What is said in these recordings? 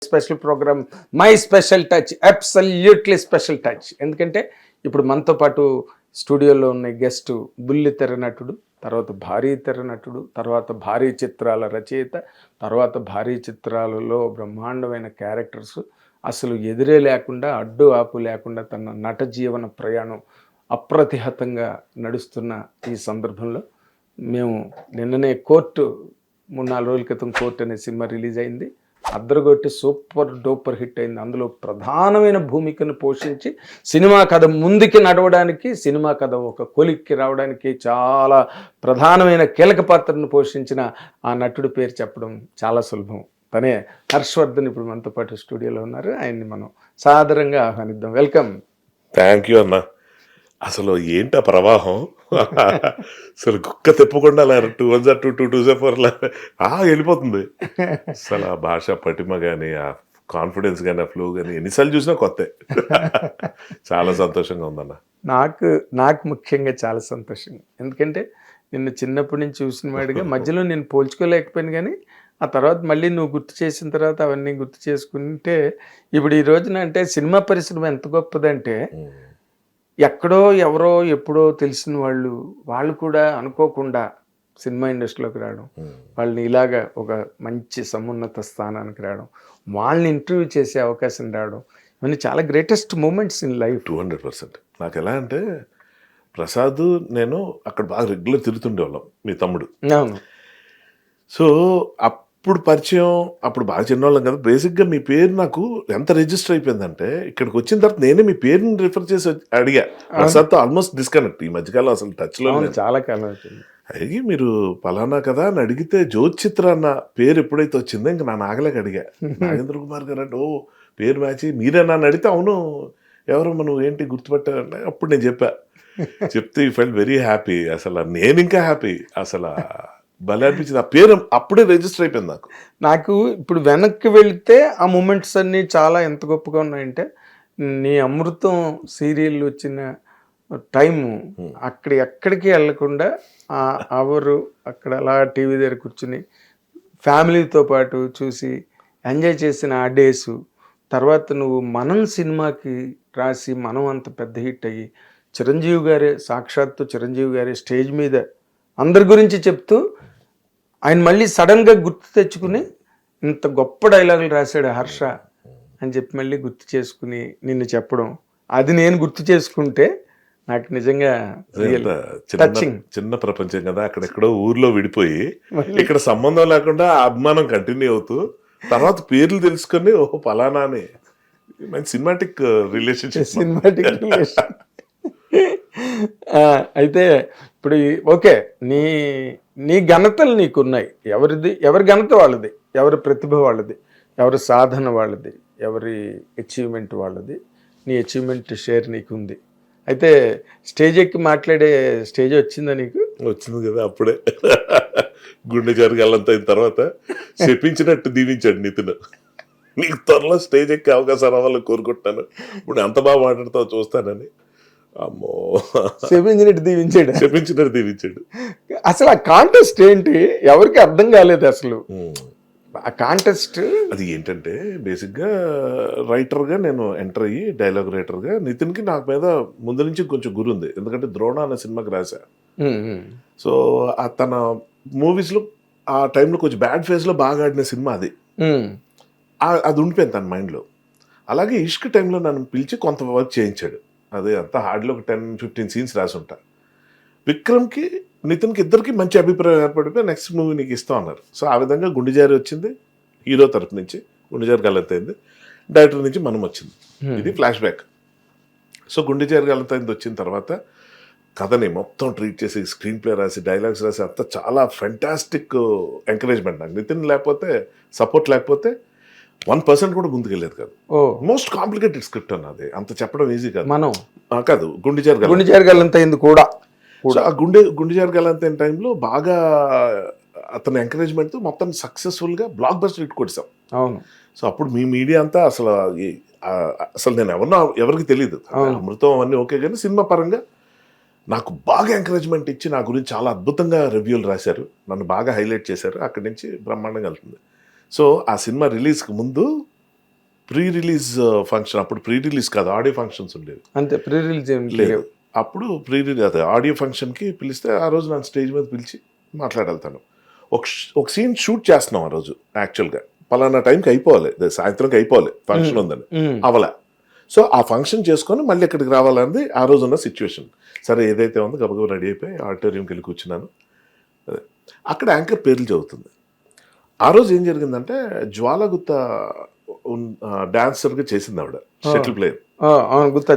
Special program my special touch, absolutely special touch. ఎందుకంటే ఇప్పుడు మనతో పాటు స్టూడియోలో ఉన్న గెస్ట్ బుల్లి తెర నటుడు, తర్వాత భారీ తెర నటుడు, తర్వాత భారీ చిత్రాల రచయిత, తర్వాత భారీ చిత్రాలలో బ్రహ్మాండమైన క్యారెక్టర్స్, అసలు ఎదురే లేకుండా అడ్డు ఆపు లేకుండా తన నట జీవన ప్రయాణం అప్రతిహతంగా నడుస్తున్న ఈ సందర్భంలో మేము నిన్ననే కోర్టు 3-4 రోజుల క్రితం కోర్టు అనే సినిమా రిలీజ్ అయింది. అద్దరగొట్టి సూపర్ డూపర్ హిట్ అయింది. అందులో ప్రధానమైన భూమికను పోషించి సినిమా కథ ముందుకి నడవడానికి, సినిమా కథ ఒక కొలిక్కి రావడానికి చాలా ప్రధానమైన కీలక పాత్రను పోషించిన ఆ నటుడి పేరు చెప్పడం చాలా సులభం. తనే హర్షవర్ధన్ ఇప్పుడు మనతో పాటు స్టూడియోలో ఉన్నారు. ఆయన్ని మనం సాదరంగా ఆహ్వానిద్దాం. వెల్కమ్. థ్యాంక్ యూ అన్న. అసలు ఏంటి ఆ ప్రవాహం, అసలు కుక్క తిప్పకుండా 2 1 2 2 2 4 వెళ్ళిపోతుంది. అసలు ఆ భాష పటిమ కానీ, ఆ కాన్ఫిడెన్స్ కానీ, ఆ ఫ్లో కానీ ఎన్నిసార్లు చూసినా కొత్త. చాలా సంతోషంగా ఉందన్న. నాకు ముఖ్యంగా చాలా సంతోషంగా, ఎందుకంటే నిన్ను చిన్నప్పటి నుంచి చూసిన వాడిగా మధ్యలో నేను పోల్చుకోలేకపోయాను, కానీ ఆ తర్వాత మళ్ళీ నువ్వు గుర్తు చేసిన తర్వాత అవన్నీ గుర్తు చేసుకుంటే ఇప్పుడు ఈ రోజున అంటే సినిమా పరిశ్రమ ఎంత గొప్పదంటే ఎక్కడో ఎవరో ఎప్పుడో తెలిసిన వాళ్ళు కూడా అనుకోకుండా సినిమా ఇండస్ట్రీలోకి రావడం, వాళ్ళని ఇలాగా ఒక మంచి సమున్నత స్థానానికి రావడం, వాళ్ళని ఇంటర్వ్యూ చేసే అవకాశం రావడం, ఇవన్నీ చాలా గ్రేటెస్ట్ మూమెంట్స్ ఇన్ లైఫ్. 200%. నాకు ఎలా అంటే ప్రసాద్ నేను అక్కడ బాగా రెగ్యులర్ తిరుగుతుండేవాళ్ళం, మీ తమ్ముడు. అవును. సో అప్పుడు పరిచయం, అప్పుడు బాగా చిన్నవాళ్ళం కదా. బేసిక్గా మీ పేరు నాకు ఎంత రిజిస్టర్ అయిపోయిందంటే ఇక్కడికి వచ్చిన తర్వాత నేనే మీ పేరుని రిఫర్ చేసి అడిగా. ప్రసాద్తో ఆల్మోస్ట్ డిస్కనెక్ట్ ఈ మధ్యకాలం, అసలు టచ్లో చాలా కాలం అవుతుంది. అడిగి మీరు పలానా కదా అని అడిగితే జ్యోతిచిత్ర అన్న పేరు ఎప్పుడైతే వచ్చిందో ఇంకా నా నాగలేక అడిగా. నాగేంద్ర కుమార్ గారు అంటే ఓ పేరు మ్యాచ్ మీరేనా అని అడిగితే అవును ఎవరు నువ్వు ఏంటి గుర్తుపట్టారంటే అప్పుడు నేను చెప్తే యూ ఫెల్ట్ వెరీ హ్యాపీ. అసలు నేను ఇంకా హ్యాపీ, అసలు భలే అనిపించింది. ఆ పేరు అప్పుడే రిజిస్టర్ అయిపోయింది నాకు. ఇప్పుడు వెనక్కి వెళితే ఆ మూమెంట్స్ అన్నీ చాలా ఎంత గొప్పగా ఉన్నాయంటే, నీ అమృతం సీరియల్ వచ్చిన టైము అక్కడ ఎక్కడికి వెళ్ళకుండా అక్కడ అలా టీవీ దగ్గర కూర్చుని ఫ్యామిలీతో పాటు చూసి ఎంజాయ్ చేసిన ఆ డేసు, తర్వాత నువ్వు మనం సినిమాకి రాసి మనం అంత పెద్ద హిట్ అయ్యి సాక్షాత్తు చిరంజీవి గారే స్టేజ్ మీద అందరి గురించి చెప్తూ ఆయన మళ్ళీ సడన్గా గుర్తు తెచ్చుకుని ఇంత గొప్ప డైలాగులు రాశాడు హర్ష అని చెప్పి మళ్ళీ గుర్తు చేసుకుని నిన్ను చెప్పడం, అది నేను గుర్తు చేసుకుంటే నాకు నిజంగా చిన్న ప్రపంచం కదా. అక్కడెక్కడో ఊర్లో విడిపోయి ఇక్కడ సంబంధం లేకుండా ఆ అభిమానం కంటిన్యూ అవుతూ తర్వాత పేర్లు తెలుసుకొని ఓహో పలానా అని మంచి సినిమాటిక్ రిలేషన్. అయితే ఇప్పుడు ఓకే, నీ ఘనతలు నీకున్నాయి. ఎవరి ఘనత వాళ్ళది, ఎవరి ప్రతిభ వాళ్ళది, ఎవరి సాధన వాళ్ళది, ఎవరి అచీవ్మెంట్ వాళ్ళది. నీ అచీవ్మెంట్ షేర్ నీకుంది. అయితే స్టేజ్ ఎక్కి మాట్లాడే స్టేజ్ వచ్చిందా నీకు? వచ్చింది కదా. అప్పుడే గుండె జరగాలంత అయిన తర్వాత చెప్పించినట్టు దీవించాడు నితిన్, నీకు త్వరలో స్టేజ్ ఎక్కి అవకాశం రావాలని కోరుకుంటున్నాను, ఇప్పుడు ఎంత బాగా మాట్లాడుతావు చూస్తానని. అమ్మో, చెప్పించినట్టు దీవించాడు. అసలు ఆ కాంటెస్ట్ ఏంటి ఎవరికి అర్థం కాలేదు అసలు. ఆ కాంటెస్ట్ అది ఏంటంటే బేసిక్గా రైటర్గా నేను ఎంటర్ అయ్యి డైలాగ్ రైటర్గా నితిన్కి నాకు మీద ముందు నుంచి కొంచెం గురి ఉంది. ఎందుకంటే ద్రోణ అనే సినిమాకి రాశా. సో తన మూవీస్లో ఆ టైంలో కొంచెం బ్యాడ్ ఫేజ్లో బాగా ఆడిన సినిమా అది ఉండిపోయింది తన మైండ్లో. అలాగే ఇష్క్ టైంలో నన్ను పిలిచి కొంత వర్క్ చేయించాడు. అదే అంతా హార్డ్లో ఒక 10-15 సీన్స్ రాసి ఉంటా. విక్రమ్కి నితిన్కి ఇద్దరికి మంచి అభిప్రాయం ఏర్పడిపోయి నెక్స్ట్ మూవీ నీకు ఇస్తాం అన్నారు. సో ఆ విధంగా గుండెజారి వచ్చింది, హీరో తరపు నుంచి గుండెజారి గలంతైంది, డైరెక్టర్ నుంచి మనం వచ్చింది. ఇది ఫ్లాష్ బ్యాక్. సో గుండెజారి గలంతైంది వచ్చిన తర్వాత కథని మొత్తం ట్రీట్ చేసి స్క్రీన్ ప్లే రాసి డైలాగ్స్ రాసి అంతా చాలా ఫెంటాస్టిక్ ఎంకరేజ్మెంట్. నాకు నితిన్ లేకపోతే, సపోర్ట్ లేకపోతే 1% కూడా ముందుకెళ్ళేది కాదు. మోస్ట్ కాంప్లికేటెడ్ స్క్రిప్ట్ అన్నది, అంత చెప్పడం ఈజీ కాదు. మనం కాదు గుండెజారి గలంతైంది కూడా. ఆ గుండెజారి గలంతైన టైంలో బాగా అతని ఎంకరేజ్మెంట్తో మొత్తం సక్సెస్ఫుల్గా బ్లాక్ బస్టర్ హిట్ కొట్టాం. అవును. సో అప్పుడు మీ మీడియా అంతా అసలు నేను ఎవరికి తెలియదు. అమృతం అవన్నీ ఓకే, కానీ సినిమా పరంగా నాకు బాగా ఎంకరేజ్మెంట్ ఇచ్చి నా గురించి చాలా అద్భుతంగా రివ్యూలు రాశారు, నన్ను బాగా హైలైట్ చేశారు. అక్కడి నుంచి బ్రహ్మాండంగా వెళ్తుంది. సో ఆ సినిమా రిలీజ్కి ముందు ప్రీ రిలీజ్ ఫంక్షన్, అప్పుడు ప్రీ రిలీజ్ కాదు, ఆడియో ఫంక్షన్స్ ఉండేవి. అంతే, ప్రీ రిలీజ్ లేదు, అప్పుడు ప్రీ రిలీజ్ అదే ఆడియో ఫంక్షన్కి పిలిస్తే ఆ రోజు నన్ను స్టేజ్ మీద పిలిచి మాట్లాడతాను. ఒక సీన్ షూట్ చేస్తున్నాం ఆ రోజు. యాక్చువల్గా పలానా టైంకి అయిపోవాలి, సాయంత్రంకి అయిపోవాలి, ఫంక్షన్ ఉందని అవలా. సో ఆ ఫంక్షన్ చేసుకొని మళ్ళీ ఇక్కడికి రావాలన్నది ఆ రోజు ఉన్న సిచ్యువేషన్. సరే ఏదైతే ఉందో గబగబా రెడీ అయిపోయి ఆడిటోరియంకి వెళ్ళి కూర్చున్నాను. అదే అక్కడ యాంకర్ పేర్లు చదువుతుంది. ఆ రోజు ఏం జరిగిందంటే జ్వాలగుత్త డాన్సర్గా చేసింది ఆవిడ, షటిల్ ప్లేయర్ గుత్తా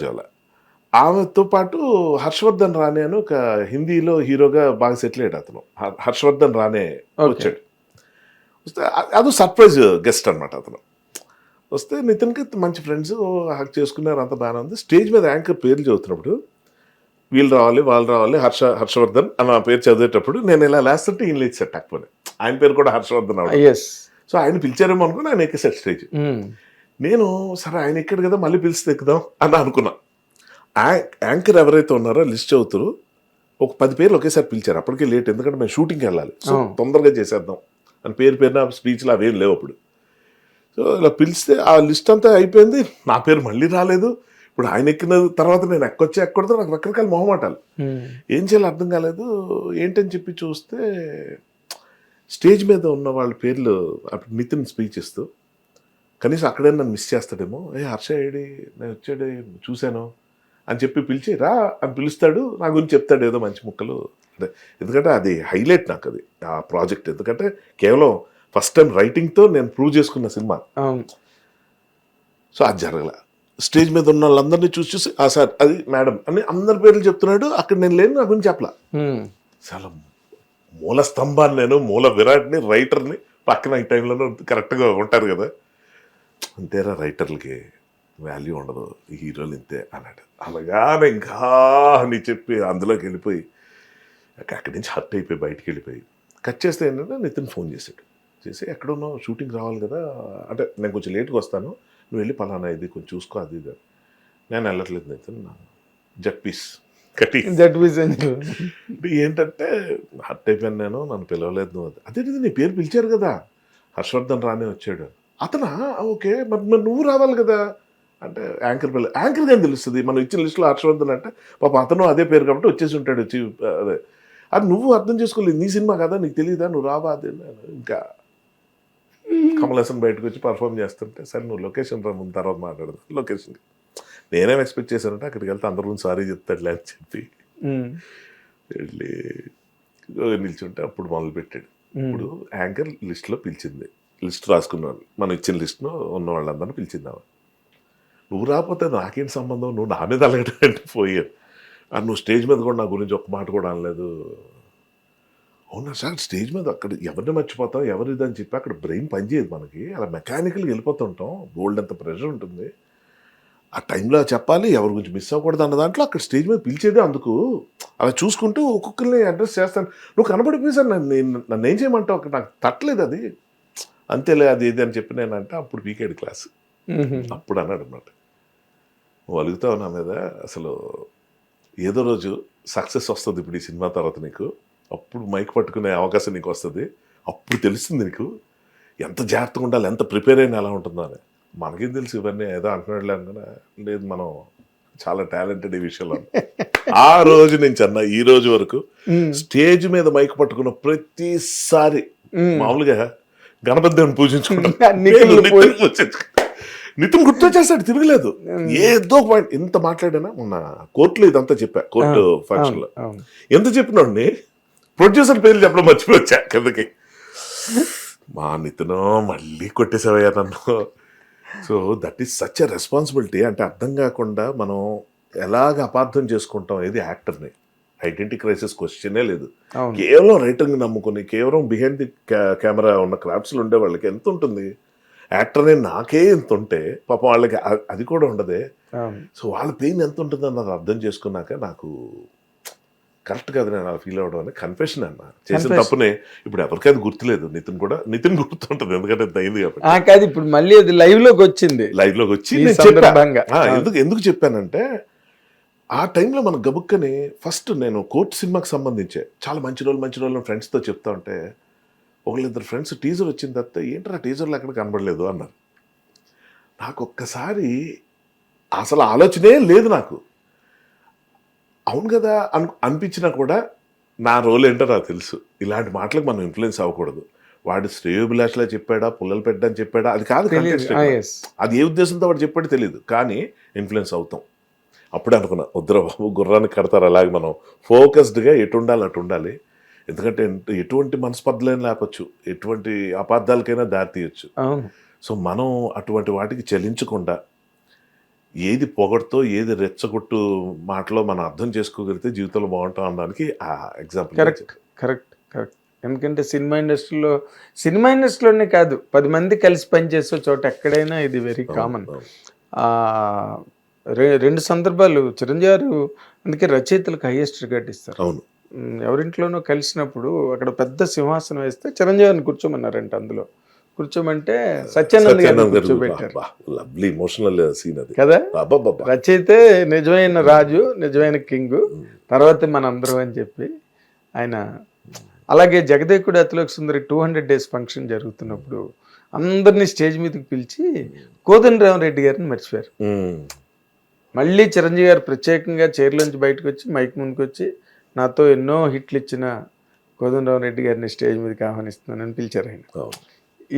జ్వాల. ఆమెతో పాటు హర్షవర్ధన్ రాణే అని ఒక హిందీలో హీరోగా బాగా సెటిల్ అయ్యాడు అతను. హర్షవర్ధన్ రాణే వచ్చాడు. వస్తే అది సర్ప్రైజ్ గెస్ట్ అనమాట. అతను వస్తే నితిన్కి మంచి ఫ్రెండ్స్ హక్ చేసుకున్నారు, అంత బాగానే ఉంది. స్టేజ్ మీద యాంకర్ పేర్లు చదువుతున్నప్పుడు వీళ్ళు రావాలి వాళ్ళు రావాలి హర్షవర్ధన్ అని ఆ పేరు చదివేటప్పుడు నేను ఇలా లేస్తుంటే ఈయన లేచాడు టక్కుని. ఆయన పేరు కూడా హర్షవర్ధన్ అవడం. సో ఆయన పిలిచారేమో అనుకుని ఆయన ఎక్కేసాడు స్టేజ్. నేను సరే ఆయన ఎక్కాడు కదా మళ్ళీ పిలిస్తే ఎక్కుదాం అని అనుకున్నా. యాంకర్ ఎవరైతే ఉన్నారో లిస్ట్ చదువుతారు, ఒక 10 పేర్లు ఒకేసారి పిలిచారు. అప్పటికే లేట్, ఎందుకంటే మేము షూటింగ్కి వెళ్ళాలి. సో తొందరగా చేసేద్దాం అని పేరున స్పీచ్లు అవేం లేవు అప్పుడు. సో ఇలా పిలిస్తే ఆ లిస్ట్ అంతా అయిపోయింది. నా పేరు మళ్ళీ రాలేదు. ఇప్పుడు ఆయన ఎక్కిన తర్వాత నేను ఎక్కొడతా నాకు రకరకాల మొహమాటాలు. ఏం చేయాలో అర్థం కాలేదు. ఏంటని చెప్పి చూస్తే స్టేజ్ మీద ఉన్న వాళ్ళ పేర్లు అప్పుడు నితిన్ స్పీచ్ ఇస్తూ కనీసం అక్కడే నన్ను మిస్ చేస్తాడేమో, హర్ష ఏడి నేను వచ్చాడు చూశాను అని చెప్పి పిలిచి రా అని పిలుస్తాడు, నా గురించి చెప్తాడు ఏదో మంచి ముక్కలు. అదే ఎందుకంటే అది హైలైట్ నాకు అది ఆ ప్రాజెక్ట్. ఎందుకంటే కేవలం ఫస్ట్ టైం రైటింగ్తో నేను ప్రూవ్ చేసుకున్న సినిమా. సో అది జరగల. స్టేజ్ మీద ఉన్న వాళ్ళందరినీ చూసి సార్ అది మేడం అని అందరి పేర్లు చెప్తున్నాడు. అక్కడ నేను లేను, నా గురించి చెప్పలా. చాలా మూల స్తంభాన్ని నేను, మూల విరాట్ని, రైటర్ని పక్కన ఈ టైంలో కరెక్ట్గా ఉంటారు కదా. అంతేరా రైటర్లకి వాల్యూ ఉండదు, ఈ హీరోలు ఇంతే అన్నాడు. అలాగానే ఇంకా అని చెప్పి అందులోకి వెళ్ళిపోయి అక్కడి నుంచి హర్ట్ అయిపోయి బయటికి వెళ్ళిపోయి కట్ చేస్తే ఏంటంటే నితిన్ ఫోన్ చేశాడు. చేసి ఎక్కడున్నావు, షూటింగ్ రావాలి కదా అంటే నేను కొంచెం లేట్గా వస్తాను, నువ్వు వెళ్ళి పలానా ఇది కొంచెం చూసుకో అది ఇది. నేను వెళ్ళట్లేదు నితిన్, జట్ పీస్ ఏంటంటే హర్ట్ అయిపోయాను నేను, నన్ను పిలవలేదు నువ్వు. అదే నీ పేరు పిలిచారు కదా, హర్షవర్ధన్ రానే వచ్చాడు. అతనా ఓకే, మరి నువ్వు రావాలి కదా అంటే యాంకర్ పిల్ల యాంకర్గా తెలుస్తుంది. మనం ఇచ్చిన లిస్టులో హర్షవర్ధన్ అంటే పాప అతను అదే పేరు కాబట్టి వచ్చేసి ఉంటాడు. వచ్చి అదే అది నువ్వు అర్థం చేసుకోలేదు, నీ సినిమా కదా నీకు తెలియదా, నువ్వు రావా. అదే ఇంకా కమల్ హాసన్ బయటకు వచ్చి పర్ఫామ్ చేస్తుంటే సరే నువ్వు లొకేషన్ రా ముందు తర్వాత మాట్లాడదు. లొకేషన్కి నేనేం ఎక్స్పెక్ట్ చేశానంటే అక్కడికి వెళ్తే అందరి గురించి సారీ చెప్తాడులే అని చెప్పి వెళ్ళి నిల్చుంటే అప్పుడు మొదలుపెట్టాడు. ఇప్పుడు యాంకర్ లిస్ట్లో పిలిచింది, లిస్ట్ రాసుకున్నాను, మనం ఇచ్చిన లిస్ట్లో ఉన్న వాళ్ళందరినీ పిలిచిందావా. నువ్వు రాకపోతే నాకేంటి సంబంధం, నువ్వు నా మీద అలగడం అంటే పోయాను. నువ్వు స్టేజ్ మీద కూడా నా గురించి ఒక్క మాట కూడా అనలేదు. అవునా సార్, స్టేజ్ మీద అక్కడ ఎవరిని మర్చిపోతాం ఎవరు ఇదని చెప్పి అక్కడ బ్రెయిన్ పనిచేయదు మనకి, అలా మెకానికల్గా వెళ్ళిపోతుంటాం. బోల్డ్ అంత ప్రెషర్ ఉంటుంది. ఆ టైంలో చెప్పాలి, ఎవరి గురించి మిస్ అవ్వకూడదు అన్న దాంట్లో అక్కడ స్టేజ్ మీద పిలిచేదే అందుకు. అలా చూసుకుంటూ ఒక్కొక్కరిని అడ్రస్ చేస్తాను. నువ్వు కనబడిపోయి సార్ నన్ను ఏం చేయమంటావు, అక్కడ నాకు తట్టలేదు అది, అంతేలే అది ఇది అని చెప్పి నేనంటే అప్పుడు వీకెండ్ క్లాస్ అప్పుడు అన్నాడు అనమాట, నువ్వు అలుగుతావు నా మీద, అసలు ఏదో రోజు సక్సెస్ వస్తుంది ఇప్పుడు ఈ సినిమా తర్వాత నీకు, అప్పుడు మైక్ పట్టుకునే అవకాశం నీకు వస్తుంది, అప్పుడు తెలుస్తుంది నీకు ఎంత జాగ్రత్తగా ఉండాలి, ఎంత ప్రిపేర్ అయినా ఎలా ఉంటుందో అని. మనకేం తెలుసు ఇవన్నీ, ఏదో అంటున్నాడులే అనుకున్నా, లేదు మనం చాలా టాలెంటెడ్ ఈ విషయంలో. ఆ రోజు నుంచి అన్న ఈ రోజు వరకు స్టేజ్ మీద మైక్ పట్టుకున్న ప్రతిసారి మామూలుగా గణపతి దేవుని పూజించుకుంటాం, నితిన్ గుర్తు చేస్తాడు, తిరగలేదు. ఏదో పాయింట్ ఎంత మాట్లాడానా, మొన్న కోర్టులో ఇదంతా చెప్పా, కోర్టు ఫంక్షన్ లో ఎంత చెప్పినోడిని ప్రొడ్యూసర్ పేర్లు చెప్పడం మర్చిపోవచ్చా కిందకి. మా నితిన్ మళ్ళీ కొట్టేసావయ్యా నన్ను. So that is such a responsibility. అంటే అర్థం కాకుండా మనం ఎలాగ అపార్థం చేసుకుంటాం ఏది యాక్టర్ని. ఐడెంటిటీ క్రైసిస్ క్వశ్చనే లేదు. కేవలం రైటింగ్ నమ్ముకుని కేవలం బిహైండ్ ది కెమెరా ఉన్న క్రాఫ్ట్స్లో ఉండే వాళ్ళకి ఎంత ఉంటుంది, యాక్టర్ అనేది నాకే ఎంత ఉంటే పాపం వాళ్ళకి అది కూడా ఉండదే. సో వాళ్ళ పెయిన్ ఎంత ఉంటుందని నాకు అర్థం చేసుకున్నాక నాకు కరెక్ట్ కాదు నేను అలా ఫీల్ అవ్వడం అని కన్ఫెషన్ అన్న. చేసిన తప్పునే ఇప్పుడు ఎవరికైనా గుర్తులేదు, నితిన్ గుర్తుంటుంది ఎందుకంటే అయింది కాబట్టి. ఇప్పుడు మళ్ళీ అది లైవ్ లోకి వచ్చింది, ఎందుకు చెప్పానంటే ఆ టైంలో మన గబుక్కని ఫస్ట్ నేను కోర్టు సినిమాకి సంబంధించే చాలా మంచి రోజులు ఫ్రెండ్స్తో చెప్తా ఉంటే ఒకళ్ళిద్దరు ఫ్రెండ్స్ టీజర్ వచ్చిన తర్వాత ఏంటరా టీజర్లో ఎక్కడ కనబడలేదు అన్నారు. నాకు ఒక్కసారి అసలు ఆలోచనే లేదు నాకు. అవును కదా అనిపించినా కూడా నా రోల్ ఏంటో నాకు తెలుసు. ఇలాంటి మాటలకు మనం ఇన్ఫ్లుయెన్స్ అవ్వకూడదు. వాడు శ్రేయోభిలాషలా చెప్పాడా, పుల్లలు పెట్టని చెప్పాడా, అది కాదు కంటెక్స్ట్. అది ఏ ఉద్దేశంతో వాడు చెప్పాడు తెలియదు, కానీ ఇన్ఫ్లుయెన్స్ అవుతాం. అప్పుడే అనుకున్నా, వద్దురా బాబు, గుర్రానికి కడతారు అలాగే, మనం ఫోకస్డ్గా ఎటు ఉండాలి అటు ఉండాలి. ఎందుకంటే ఎటువంటి మనస్పర్ధలైనా లేపచ్చు, ఎటువంటి అపార్థాలకైనా దారి తీయచ్చు. సో మనం అటువంటి వాటికి చలించకుండా ఏది పొగడుతో ఏది రెచ్చగొట్టు మాటలో మనం అర్థం చేసుకోగలిగితే జీవితంలో బాగుంటాం అనడానికి ఆ ఎగ్జాంపుల్. కరెక్ట్. ఎందుకంటే సినిమా ఇండస్ట్రీలోనే కాదు, 10 మంది కలిసి పనిచేసే చోట ఎక్కడైనా ఇది వెరీ కామన్. 2 సందర్భాలు చిరంజీవి గారు అందుకే రచయితలకు హైయెస్ట్ రికార్డ్ ఇస్తారు. అవును, ఎవరింట్లోనో కలిసినప్పుడు అక్కడ పెద్ద సింహాసనం వేస్తే చిరంజీవి గారిని కూర్చోమన్నారంట. అందులో కూర్చోమంటే సత్యానంద్ గారిని కూర్చోబెట్టారు. లవ్లీ ఎమోషనల్ సీన్ అది కదా. రచయితే నిజమైన రాజు, నిజమైన కింగ్, తర్వాత మన అందరం అని చెప్పి ఆయన. అలాగే జగదేకుడు అతిలోక సుందరి 200 days ఫంక్షన్ జరుగుతున్నప్పుడు అందరినీ స్టేజ్ మీదకి పిలిచి కోదండరామరెడ్డి గారిని మర్చిపోయారు. మళ్ళీ చిరంజీవి గారు ప్రత్యేకంగా చైర్లోంచి బయటకు వచ్చి మైక్ ముందుకు వచ్చి, నాతో ఎన్నో హిట్లు ఇచ్చిన కోదండరామరెడ్డి గారిని స్టేజ్ మీదకి ఆహ్వానిస్తున్నానని పిలిచారు ఆయన.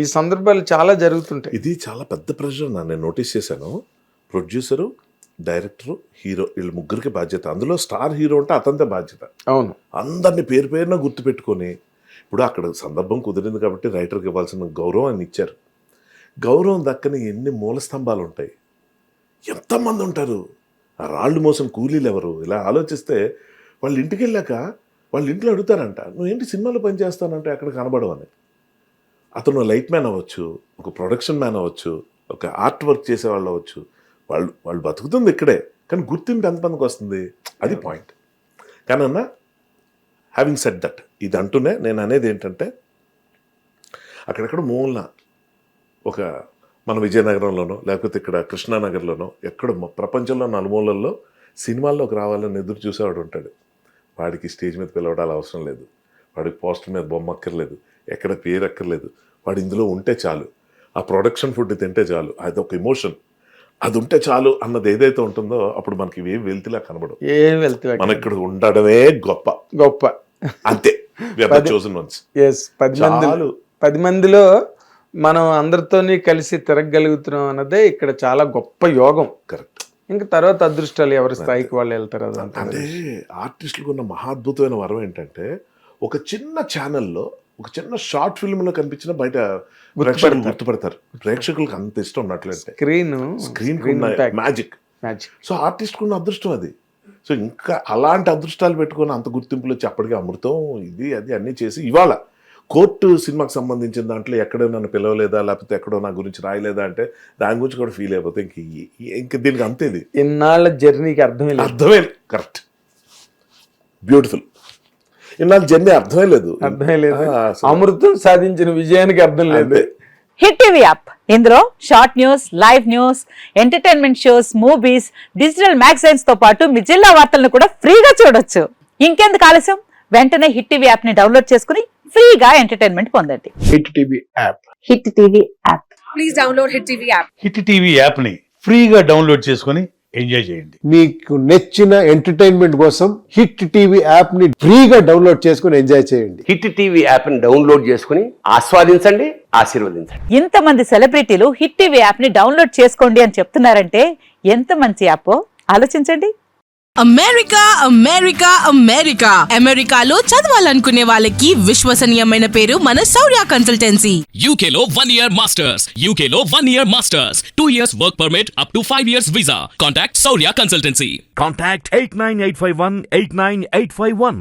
ఈ సందర్భాలు చాలా జరుగుతుంటాయి. ఇది చాలా పెద్ద ప్రెషర్ నేను నోటీస్ చేశాను. ప్రొడ్యూసరు, డైరెక్టరు, హీరో, వీళ్ళు ముగ్గురికి బాధ్యత. అందులో స్టార్ హీరో అంటే అతనిదే బాధ్యత. అవును, అందరినీ పేరు పేరున గుర్తుపెట్టుకొని, ఇప్పుడు అక్కడ సందర్భం కుదిరింది కాబట్టి రైటర్కి ఇవ్వాల్సిన గౌరవాన్ని ఇచ్చారు. గౌరవం దక్కని ఎన్ని మూల స్తంభాలు ఉంటాయి, ఎంతమంది ఉంటారు, ఆ రాళ్ళు మోసం కూలీలు ఎవరు. ఇలా ఆలోచిస్తే వాళ్ళ ఇంటికి వెళ్ళాక వాళ్ళ ఇంట్లో అడుగుతారంట, నువ్వేంటి సినిమాలో పనిచేస్తానంటే అక్కడ కనబడవని. అతను లైట్ మ్యాన్ అవ్వచ్చు, ఒక ప్రొడక్షన్ మ్యాన్ అవ్వచ్చు, ఒక ఆర్ట్ వర్క్ చేసేవాళ్ళు అవ్వచ్చు. వాళ్ళు బతుకుతుంది ఇక్కడే, కానీ గుర్తింపు ఎంతమందికి వస్తుంది, అది పాయింట్. కానీ అన్న, హ్యావింగ్ సెడ్ దట్, ఇది అంటూనే నేను అనేది ఏంటంటే, అక్కడెక్కడ మూలన ఒక మన విజయనగరంలోనో లేకపోతే ఇక్కడ కృష్ణానగర్లోనో ఎక్కడ ప్రపంచంలో నలుమూలల్లో సినిమాల్లోకి రావాలని ఎదురు చూసేవాడు ఉంటాడు. వాడికి స్టేజ్ మీద పిలవడాలు అవసరం లేదు, వాడికి పోస్టర్ మీద బొమ్మ అక్కర్లేదు, ఎక్కడ పేరు అక్కర్లేదు. వాడు ఇందులో ఉంటే చాలు, ఆ ప్రొడక్షన్ ఫుడ్ తింటే చాలు, అది ఒక ఎమోషన్, అది ఉంటే చాలు అన్నది ఏదైతే ఉంటుందో అప్పుడు మనకి ఏం వెళ్తిలా కనబడవు. మన ఇక్కడ ఉండడమే గొప్ప అంతే. 10 మందిలో మనం అందరితోని కలిసి తిరగలుగుతున్నాం అన్నదే ఇక్కడ చాలా గొప్ప యోగం. కరెక్ట్. ఇంకా తర్వాత అదృష్టాలు ఎవరి స్థాయికి వాళ్ళు వెళ్తారు. అంటే ఆర్టిస్టులకు ఉన్న మహాద్భుతమైన వరం ఏంటంటే, ఒక చిన్న ఛానల్లో ఒక చిన్న షార్ట్ ఫిల్మ్ లో కనిపించిన బయట ప్రేక్షకులు గుర్తుపడతారు. ప్రేక్షకులకు అంత ఇష్టం ఉన్నట్లయితే స్క్రీన్ మ్యాజిక్. సో ఆర్టిస్ట్ కున్న అదృష్టం అది. సో ఇంకా అలాంటి అదృష్టాలు పెట్టుకుని అంత గుర్తింపులు వచ్చి అప్పటికే అమృతం ఇది అది అన్నీ చేసి, ఇవాళ కోర్టు సినిమాకి సంబంధించిన దాంట్లో ఎక్కడో నన్ను పిలవలేదా, లేకపోతే ఎక్కడో నా గురించి రాయలేదా అంటే దాని గురించి కూడా ఫీల్ అయిపోతే ఇంక దీనికి అంతేది. ఇన్నాళ్ళ జర్నీకి అర్థమే. Correct, beautiful. ఇన్నాళ్ళు జర్నీ అర్థమే లేదు. అమృతం సాధించిన విజయానికి అర్థం లేదు. హిట్ టీవీ యాప్, ఇందులో short news, live news, entertainment shows, movies, digital magazines తో పాటు మీ జిల్లా వార్తలను కూడా ఫ్రీగా చూడొచ్చు. ఇంకెందుకు ఆలస్యం, వెంటనే హిట్ టీవీ యాప్ ని డౌన్లోడ్ చేసుకుని ఫ్రీగా ఎంటర్టైన్మెంట్ పొందండి. Hit TV app. Hit TV app. Please download hit TV app. Hit TV app ని ఫ్రీగా డౌన్లోడ్ చేసుకుని ఎంజాయ్ చేయండి. మీకు నచ్చిన ఎంటర్టైన్మెంట్ కోసం హిట్ టీవీ యాప్ ని ఫ్రీగా డౌన్లోడ్ చేసుకుని ఎంజాయ్ చేయండి. హిట్ టీవీ యాప్ ని డౌన్లోడ్ చేసుకుని ఆస్వాదించండి, ఆశీర్వదించండి. ఇంతమంది సెలబ్రిటీలు హిట్ టీవీ యాప్ ని డౌన్లోడ్ చేసుకోండి అని చెప్తున్నారంటే ఎంత మంచి యాప్ ఆలోచించండి. అమెరికాలో చదవాలనుకునే వాళ్ళకి విశ్వసనీయమైన పేరు మన శౌర్య కన్సల్టెన్సీ. UK లో 1 year masters, UK లో 1 year masters, 2 years work permit up to 5 years visa. Contact Saurya Consultancy. Contact 89851 89851.